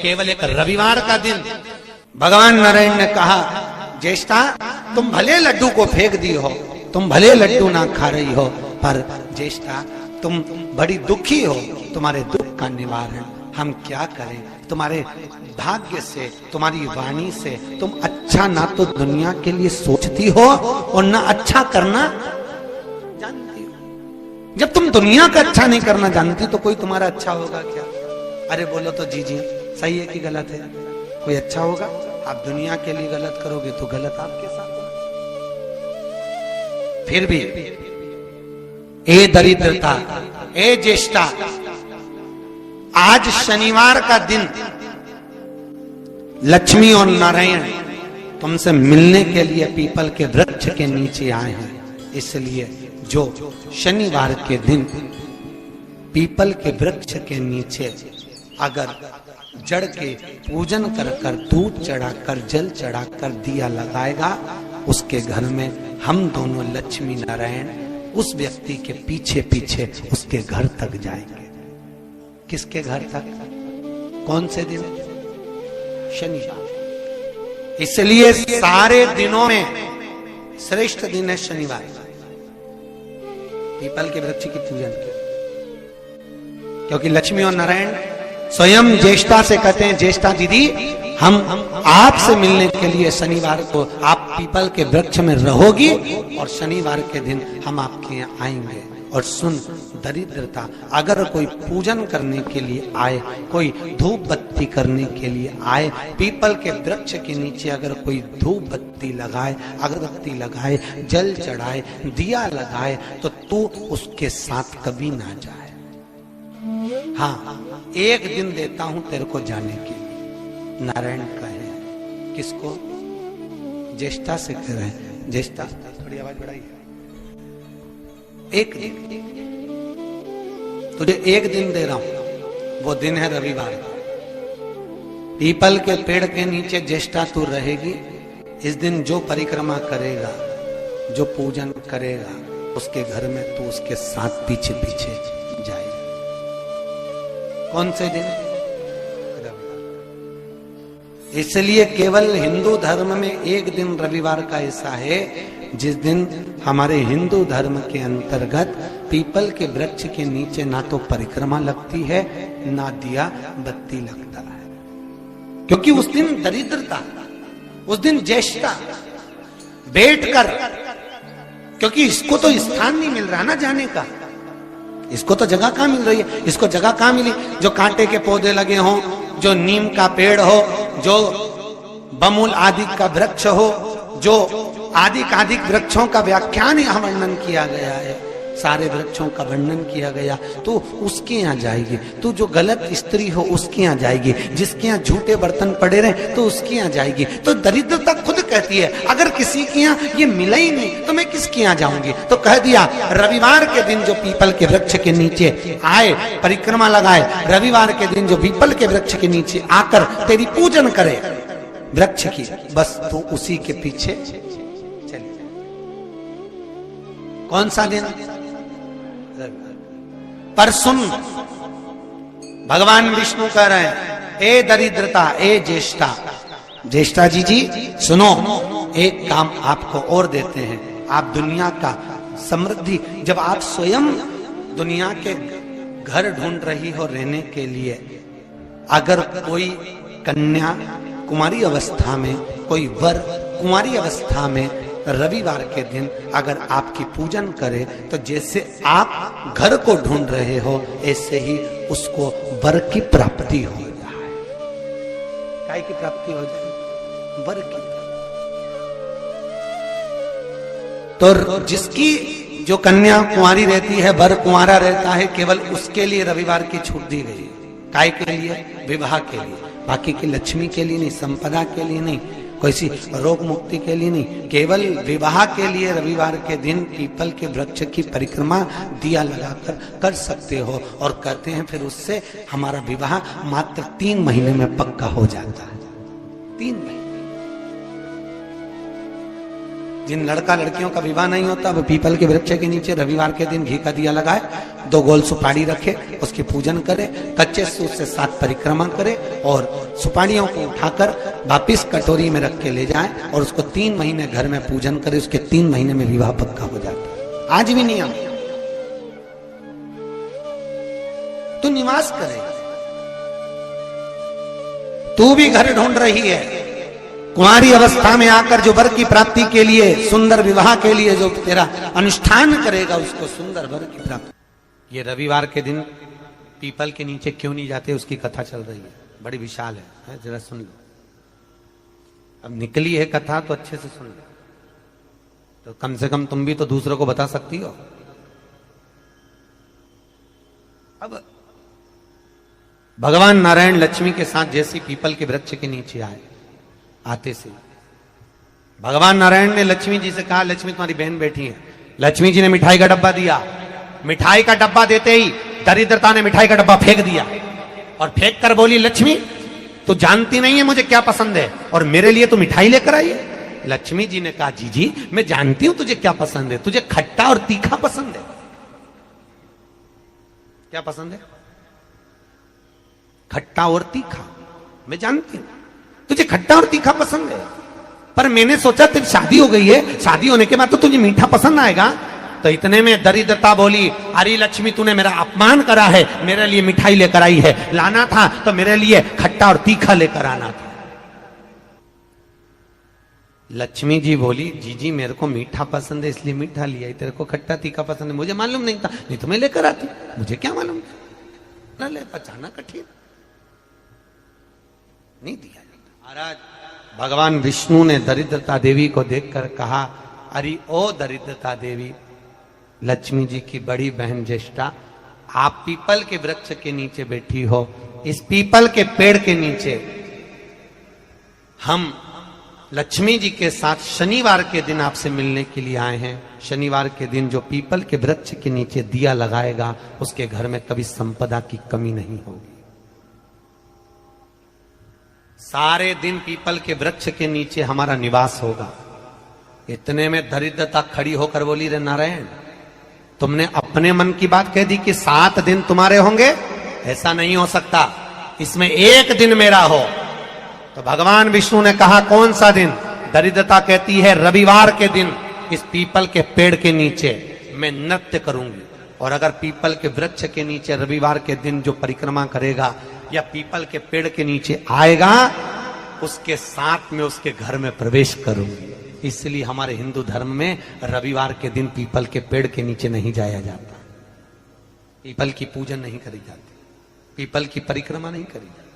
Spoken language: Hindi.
केवल एक रविवार का दिन भगवान नारायण ने कहा, ज्येष्ठा तुम भले लड्डू को फेंक दी हो, तुम भले लड्डू ना खा रही हो, पर ज्येष्ठा तुम बड़ी दुखी हो, तुम्हारे दुख का निवारण हम क्या करें? तुम्हारे भाग्य से, तुम्हारी वाणी से तुम अच्छा ना तो दुनिया के लिए सोचती हो और ना अच्छा करना जानती हो। जब तुम दुनिया का अच्छा नहीं करना जानती तो कोई तुम्हारा अच्छा होगा क्या? अरे बोलो तो जी जी सही है कि गलत है? कोई अच्छा होगा? आप दुनिया के लिए गलत करोगे तो गलत आपके साथ होगा। फिर भी ए दरिद्रता, ए ज्येष्ठा, आज शनिवार का दिन लक्ष्मी और नारायण तुमसे मिलने के लिए पीपल के वृक्ष के नीचे आए हैं। इसलिए जो शनिवार के दिन पीपल के वृक्ष के नीचे अगर जड़ के पूजन कर कर, दूध चढ़ाकर, जल चढ़ाकर दिया लगाएगा, उसके घर में हम दोनों लक्ष्मी नारायण उस व्यक्ति के पीछे पीछे उसके घर तक जाएंगे। किसके घर तक? कौन से दिन? शनिवार। इसलिए सारे दिनों में श्रेष्ठ दिन है शनिवार, पीपल के वृक्ष की पूजन की। क्योंकि लक्ष्मी और नारायण स्वयं ज्येष्ठा से कहते हैं, ज्येष्ठा दीदी हम आपसे मिलने के लिए शनिवार को आप पीपल के वृक्ष में रहोगी और शनिवार के दिन हम आपके यहाँ आएंगे। और सुन दरिद्रता, अगर कोई पूजन करने के लिए आए, कोई धूप बत्ती करने के लिए आए, पीपल के वृक्ष के नीचे अगर कोई धूप बत्ती लगाए, अगरबत्ती लगाए, जल चढ़ाए, दिया लगाए, तो तू उसके साथ कभी ना जाए। हाँ, एक दिन देता हूं तेरे को जाने के लिए। नारायण कहे किसको? ज्येष्ठा से कह रहे हैं। ज्येष्ठा थोड़ी आवाज बढ़ाइए। एक दिन तुझे एक दिन दे रहा हूं, वो दिन है रविवार। पीपल के पेड़ के नीचे ज्येष्ठा तू रहेगी। इस दिन जो परिक्रमा करेगा, जो पूजन करेगा, उसके घर में तू उसके साथ पीछे पीछे जाएगा। कौन से दिन? रविवार। इसलिए केवल हिंदू धर्म में एक दिन रविवार का ऐसा है जिस दिन हमारे हिंदू धर्म के अंतर्गत पीपल के वृक्ष के नीचे ना तो परिक्रमा लगती है, ना दिया बत्ती लगता है। क्योंकि उस दिन दरिद्रता, उस दिन ज्येष्ठा बैठकर, क्योंकि इसको तो स्थान नहीं मिल रहा ना जाने का, इसको तो जगह कहां मिल रही है? इसको जगह कहां मिली? जो कांटे के पौधे लगे हों, जो नीम का पेड़ हो, जो बमुल आदि का वृक्ष हो, जो आदिक वृक्षों का व्याख्यान यहाँ वर्णन किया गया है, सारे वृक्षों का वर्णन किया गया, तो उसके यहाँ जाएगी। तो जो गलत स्त्री हो उसके यहाँ जाएगी, जिसके यहाँ झूठे बर्तन पड़े रहे तो उसके यहाँ जाएगी। तो दरिद्रता खुद कहती है अगर किसी के यहाँ ये मिला ही नहीं तो मैं किसके यहाँ जाऊंगी? तो कह दिया रविवार के दिन जो पीपल के वृक्ष के नीचे आए, परिक्रमा लगाए, रविवार के दिन जो पीपल के वृक्ष के नीचे आकर तेरी पूजन करे वृक्ष की, बस तो उसी के पीछे चलिए। कौन सा दिन? पर सुन, भगवान विष्णु कह रहे हैं, ए दरिद्रता, ए ज्येष्ठा, ज्येष्ठा जी सुनो, एक काम आपको और देते हैं। आप दुनिया का समृद्धि, जब आप स्वयं दुनिया के घर ढूंढ रही हो रहने के लिए, अगर कोई कन्या कुमारी अवस्था में, कोई वर कुमारी अवस्था में रविवार के दिन अगर आपकी पूजन करे, तो जैसे आप घर को ढूंढ रहे हो ऐसे ही उसको वर की प्राप्ति हो जाए। काय की प्राप्ति हो जाए? वर की। तो जिसकी जो कन्या कुंवारी रहती है, वर कुंवारा रहता है, केवल उसके लिए रविवार की छूट दी गई। काय के लिए? विवाह के लिए। बाकी की लक्ष्मी के लिए नहीं, संपदा के लिए नहीं, कोई सी रोग मुक्ति के लिए नहीं, केवल विवाह के लिए रविवार के दिन पीपल के वृक्ष की परिक्रमा दिया लगाकर कर सकते हो। और कहते हैं फिर उससे हमारा विवाह मात्र 3 महीने में पक्का हो जाता है। 3 महीने। जिन लड़का लड़कियों का विवाह नहीं होता वो पीपल के वृक्ष के नीचे रविवार के दिन घी का दिया लगाए, 2 गोल सुपारी रखे, उसकी पूजन करे, कच्चे सूत से 7 परिक्रमा करे और सुपारियों को उठाकर वापिस कटोरी में रख के ले जाए और उसको 3 महीने घर में पूजन करे, उसके 3 महीने में विवाह पक्का हो जाता है। आज भी नियम। तू निवास करे, तू भी घर ढूंढ रही है, कुंवारी अवस्था में आकर जो वर की प्राप्ति के लिए, सुंदर विवाह के लिए जो तेरा अनुष्ठान करेगा उसको सुंदर वर की प्राप्ति। ये रविवार के दिन पीपल के नीचे क्यों नहीं जाते, उसकी कथा चल रही है, बड़ी विशाल है, जरा सुन लो। अब निकली है कथा तो अच्छे से सुन लो, तो कम से कम तुम भी तो दूसरों को बता सकती हो। अब भगवान नारायण लक्ष्मी के साथ जैसी पीपल के वृक्ष के नीचे आए, आते से भगवान नारायण ने लक्ष्मी जी से कहा, लक्ष्मी तुम्हारी बहन बैठी है। लक्ष्मी जी ने मिठाई का डब्बा दिया, मिठाई का डब्बा देते ही दरिद्रता ने मिठाई का डब्बा फेंक दिया और फेंक कर बोली, लक्ष्मी तू जानती नहीं है मुझे क्या पसंद है और मेरे लिए तू मिठाई लेकर आई है। लक्ष्मी जी ने कहा, जी मैं जानती हूं तुझे क्या पसंद है, तुझे खट्टा और तीखा पसंद है। क्या पसंद है? खट्टा और तीखा। मैं जानती हूं तुझे खट्टा और तीखा पसंद है, पर मैंने सोचा तेरी शादी हो गई है, शादी होने के बाद तो तुझे मीठा पसंद आएगा। तो इतने में दरिद्रता बोली, अरे लक्ष्मी तूने मेरा अपमान करा है, मेरे लिए मिठाई लेकर आई है, लाना था तो मेरे लिए खट्टा और तीखा लेकर आना था। लक्ष्मी जी बोली, जी मेरे को मीठा पसंद है इसलिए मीठा लिया, तेरे को खट्टा तीखा पसंद है मुझे मालूम नहीं था, नहीं तो मैं लेकर आती, मुझे क्या मालूम था, ले पचाना कठिन नहीं दिया। महाराज भगवान विष्णु ने दरिद्रता देवी को देखकर कहा, अरे ओ दरिद्रता देवी, लक्ष्मी जी की बड़ी बहन ज्येष्ठा, आप पीपल के वृक्ष के नीचे बैठी हो, इस पीपल के पेड़ के नीचे हम लक्ष्मी जी के साथ शनिवार के दिन आपसे मिलने के लिए आए हैं। शनिवार के दिन जो पीपल के वृक्ष के नीचे दिया लगाएगा उसके घर में कभी संपदा की कमी नहीं होगी। सारे दिन पीपल के वृक्ष के नीचे हमारा निवास होगा। इतने में दरिद्रता खड़ी होकर बोली, रे नारायण तुमने अपने मन की बात कह दी कि 7 दिन तुम्हारे होंगे, ऐसा नहीं हो सकता, इसमें 1 दिन मेरा हो। तो भगवान विष्णु ने कहा, कौन सा दिन? दरिद्रता कहती है, रविवार के दिन इस पीपल के पेड़ के नीचे मैं नृत्य करूंगी, और अगर पीपल के वृक्ष के नीचे रविवार के दिन जो परिक्रमा करेगा या पीपल के पेड़ के नीचे आएगा, उसके साथ में उसके घर में प्रवेश करूंगी। इसलिए हमारे हिंदू धर्म में रविवार के दिन पीपल के पेड़ के नीचे नहीं जाया जाता, पीपल की पूजन नहीं करी जाती, पीपल की परिक्रमा नहीं करी जाती।